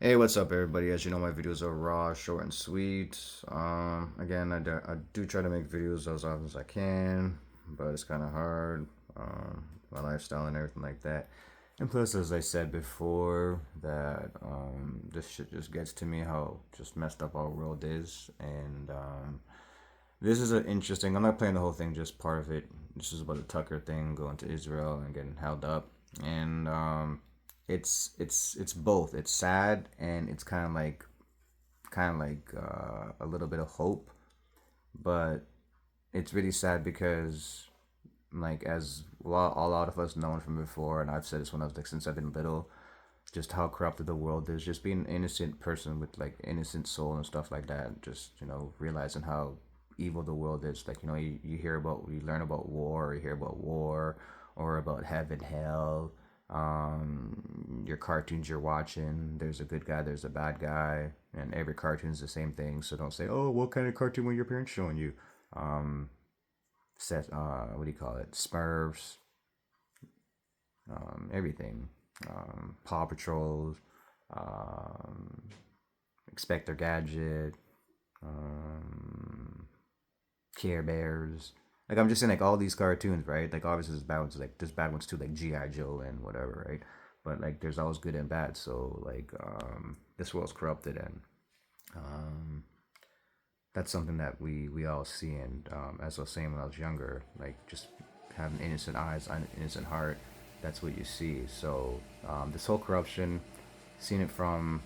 Hey, what's up, everybody? As you know, my videos are raw, short, and sweet. Again, I do try to make videos as often as I can, but it's kind of hard. My lifestyle and everything like that. And plus, as I said before, that this shit just gets to me how just messed up our world is. And this is an interesting. I'm not playing the whole thing, just part of it. This is about the Tucker thing, going to Israel and getting held up. And it's both. It's sad and it's kind of like a little bit of hope, but it's really sad because like as well, a lot of us known from before, and I've said this when I was like since I've been little, just how corrupted the world is. Just being an innocent person with like innocent soul and stuff like that. Just realizing how evil the world is. Like you learn about war, you hear about war, or about heaven, hell. Your cartoons you're watching. There's a good guy, there's a bad guy, and every cartoon's the same thing. So don't say, "Oh, what kind of cartoon were your parents showing you?" Um, Set, what do you call it? Smurfs, everything. Paw Patrol, um, Inspector Gadget, um, Care Bears. Like I'm just saying, like all these cartoons, right? Like obviously there's bad ones too, like GI Joe and whatever, right? But like there's always good and bad. So like this world's corrupted, and um, that's something that we all see. And as I was saying when I was younger, like just having innocent eyes, innocent heart, that's what you see. So this whole corruption, seen it from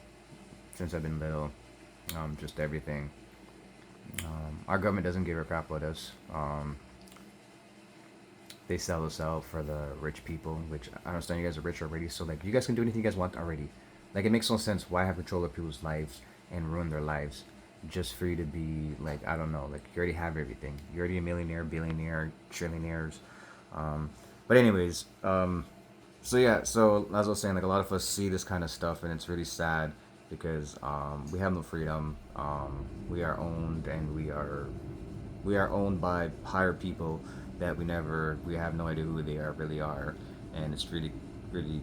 since I've been little, just everything. Our government doesn't give a crap about us. They sell us out for the rich people, which I understand you guys are rich already. So like you guys can do anything you guys want already. Like it makes no sense why have control of people's lives and ruin their lives just for you to be like I don't know, like you already have everything. You're already a millionaire, billionaire, trillionaires. Um, but anyways, so yeah, so as I was saying, like a lot of us see this kind of stuff, and it's really sad because we have no freedom. We are owned, and we are owned by higher people that we have no idea who they are really are, and it's really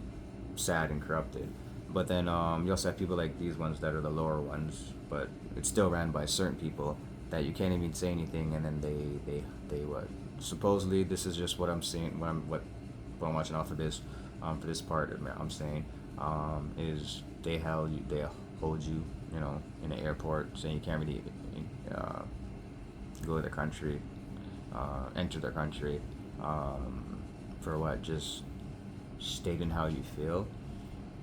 sad and corrupted. But then you also have people like these ones that are the lower ones, but it's still ran by certain people that you can't even say anything, and then they what supposedly this is just what I'm seeing what I'm watching off of this for this part I'm saying is they hold you in the airport saying you can't really uh, go to the country, enter their country, for what? Just stating how you feel.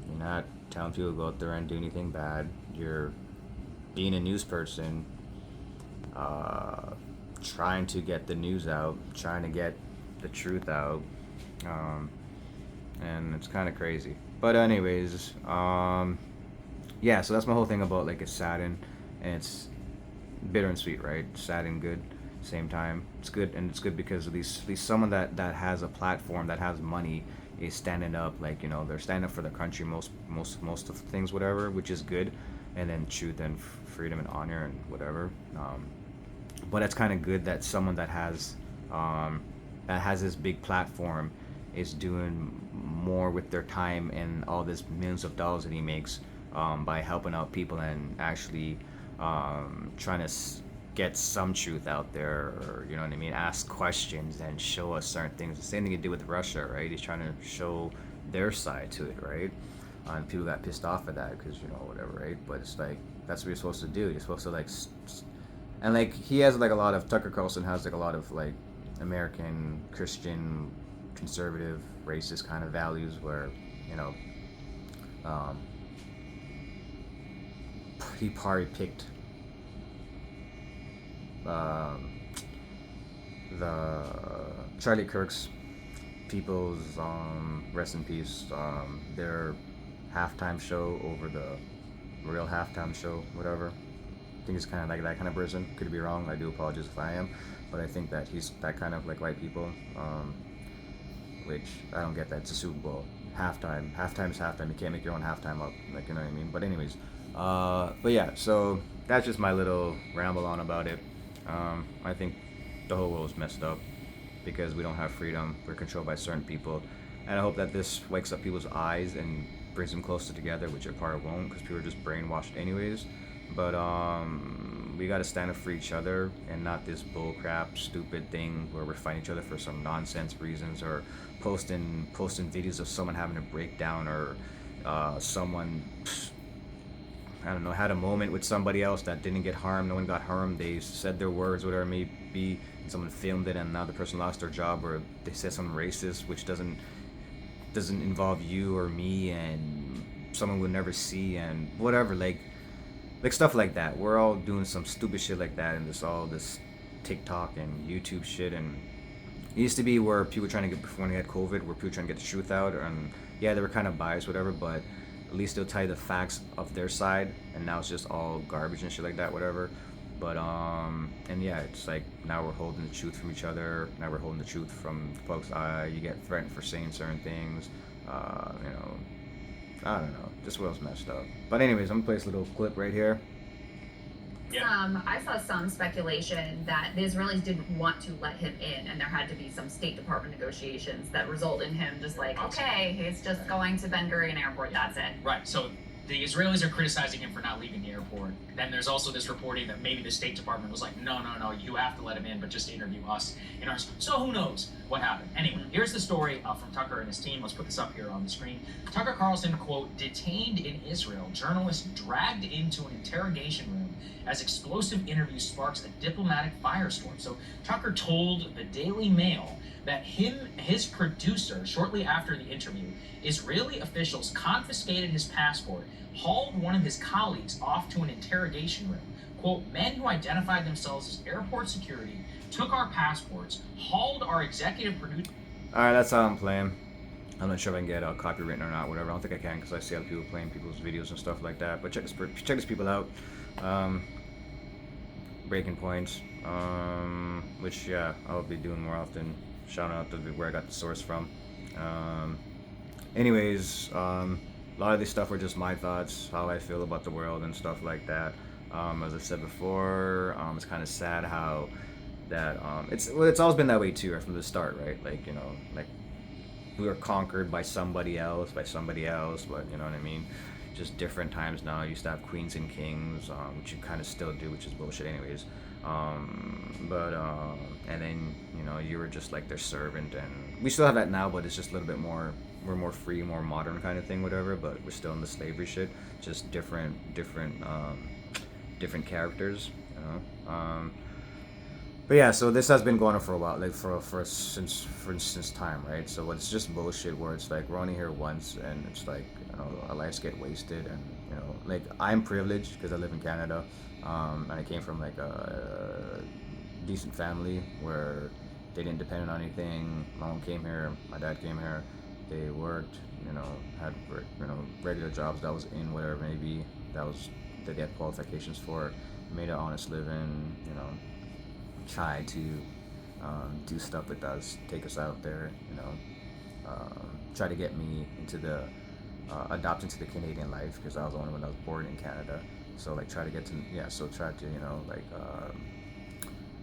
You're not telling people to go out there and do anything bad. You're being a news person, uh, trying to get the news out, trying to get the truth out, um, and it's kind of crazy. But anyways, yeah. So that's my whole thing about like it's sad and it's bitter and sweet, right? Sad and good, same time. It's good and it's good because at least someone that has a platform that has money is standing up. Like they're standing up for the country most of things, whatever, which is good. And then truth and freedom and honor and whatever. But it's kind of good that someone that has this big platform is doing more with their time and all this millions of dollars that he makes by helping out people and actually trying to get some truth out there, or you know what I mean, ask questions and show us certain things. The same thing you do with Russia, right? He's trying to show their side to it, right? And people got pissed off at that because whatever, right? But it's like that's what you're supposed to do. You're supposed to like and like he has like a lot of Tucker Carlson has like a lot of like American Christian conservative racist kind of values where you know um, he probably picked um, the Charlie Kirk's people's rest in peace their halftime show over the real halftime show whatever. I think he's kind of like that kind of person. Could be wrong. I do apologize if I am, but I think that he's that kind of like white people, which I don't get that. It's a Super Bowl halftime. Halftime is halftime. You can't make your own halftime up. Like you know what I mean. But anyways, but yeah. So that's just my little ramble on about it. I think the whole world is messed up because we don't have freedom. We're controlled by certain people, and I hope that this wakes up people's eyes and brings them closer together, which it probably won't because people are just brainwashed anyways. But we gotta stand up for each other and not this bullcrap, stupid thing where we're fighting each other for some nonsense reasons or posting videos of someone having a breakdown or someone I don't know, had a moment with somebody else that didn't get harmed. No one got harmed. They said their words, whatever it may be. And someone filmed it, and now the person lost their job, or they said something racist, which doesn't involve you or me, and someone would never see, and whatever. Like stuff like that. We're all doing some stupid shit like that, and this TikTok and YouTube shit, and it used to be where people were trying to get before when they had COVID, where people were trying to get the truth out, and yeah, they were kind of biased, whatever, but at least they'll tell you the facts of their side, and now it's just all garbage and shit like that, whatever. But and yeah, it's like now we're holding the truth from each other. Now we're holding the truth from folks. You get threatened for saying certain things. You know, I don't know. This world's messed up. But anyways, I'm gonna play this little clip right here. I saw some speculation that the Israelis didn't want to let him in, and there had to be some State Department negotiations that result in him just like, okay, he's just going to Ben Gurion Airport. That's it. Right. So the Israelis are criticizing him for not leaving the airport. Then there's also this reporting that maybe the State Department was like, no, you have to let him in, but just interview us in ours. So who knows what happened? Anyway, here's the story from Tucker and his team. Let's put this up here on the screen. Tucker Carlson, quote, detained in Israel, journalist dragged into an interrogation room as explosive interview sparks a diplomatic firestorm. So Tucker told the Daily Mail that his producer, shortly after the interview, Israeli officials confiscated his passport, hauled one of his colleagues off to an interrogation room. Quote, men who identified themselves as airport security took our passports, hauled our executive producer. Alright, that's how I'm playing. I'm not sure if I can get copywritten or not, whatever. I don't think I can because I see other people playing people's videos and stuff like that. But check these people out. Breaking points, which yeah, I'll be doing more often. Shouting out where I got the source from. Anyways, a lot of this stuff were just my thoughts, how I feel about the world and stuff like that. As I said before, it's kind of sad how that it's always been that way too, right from the start, right? Like, you know, like we were conquered by somebody else, but you know what I mean? Just different times now. You used to have queens and kings, which you kind of still do, which is bullshit anyways. And then, you know, you were just like their servant, and we still have that now, but it's just a little bit more, we're more free, more modern kind of thing, whatever, but we're still in the slavery shit, just different characters, you know. But yeah, so this has been going on for a while, like since time, right? So it's just bullshit where it's like we're only here once, and it's like, you know, our lives get wasted, and you know, like I'm privileged because I live in Canada, and I came from like a decent family where they didn't depend on anything. My mom came here, my dad came here, they worked, you know, had regular jobs that was in whatever maybe that they had qualifications for, made an honest living, you know. Try to do stuff that does take us out there, you know. Try to get me into the adopt into the Canadian life because I was the only one that was born in Canada. So like try to you know, like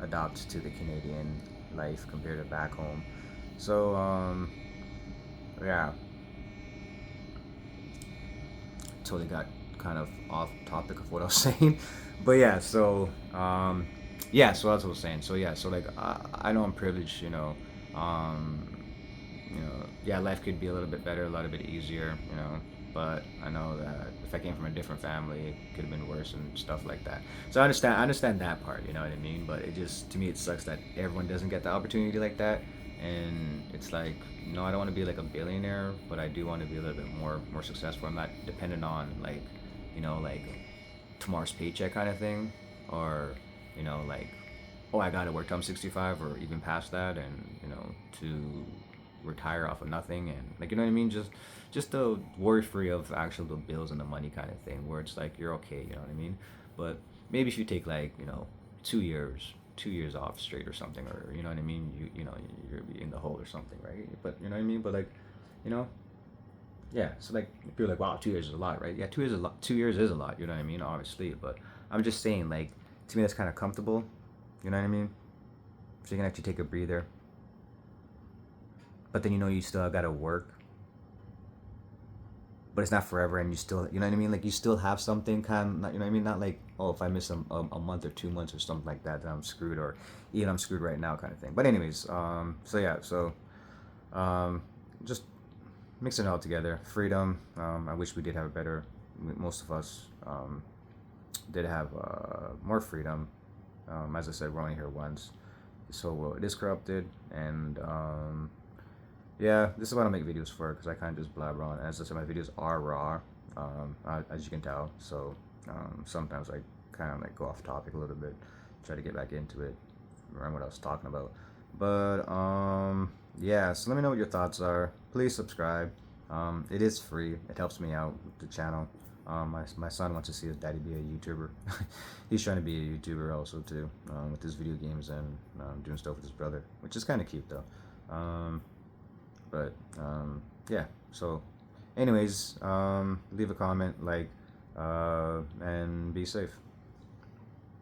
adopt to the Canadian life compared to back home. So yeah, totally got kind of off topic of what I was saying, but yeah, so yeah, so as I was saying, so yeah, so like I know I'm privileged, you know, yeah, life could be a little bit better, a little bit easier, you know, but I know that if I came from a different family, it could have been worse and stuff like that. So I understand that part, you know what I mean, but it just, to me, it sucks that everyone doesn't get the opportunity like that, and it's like, no, I don't want to be like a billionaire, but I do want to be a little bit more successful. I'm not dependent on like, you know, like tomorrow's paycheck kind of thing, or you know, like, oh, I gotta work till I'm 65 or even past that, and you know, to retire off of nothing, and like, you know what I mean, just the worry free of actual the bills and the money kind of thing, where it's like you're okay, you know what I mean. But maybe if you take like, you know, 2 years off straight or something, or you know what I mean, you know you're in the hole or something, right? But you know what I mean. But like, you know, yeah. So like people are like, wow, 2 years is a lot, right? Yeah, 2 years is a lot. 2 years is a lot. You know what I mean? Obviously, but I'm just saying, like, to me that's kind of comfortable. You know what I mean? So you can actually take a breather. But then you know you still gotta work. but it's not forever, and you still, you know what I mean, like you still have something kind of, you know what I mean, not like, oh, if I miss a month or 2 months or something like that, then I'm screwed, or even I'm screwed right now kind of thing. But anyways, so yeah, so just mixing it all together. Freedom. I wish we did have a better. Most of us did have more freedom. As I said, we're only here once. This whole world, it is corrupted, and yeah, this is what I make videos for, because I kind of just blabber on. As I said, my videos are raw, as you can tell. So sometimes I kind of like go off topic a little bit, try to get back into it, remember what I was talking about. But yeah, so let me know what your thoughts are. Please subscribe. It is free. It helps me out with the channel. My son wants to see his daddy be a YouTuber. He's trying to be a YouTuber also too, with his video games and doing stuff with his brother, which is kind of cute though. But yeah. So, anyways, leave a comment, like, and be safe.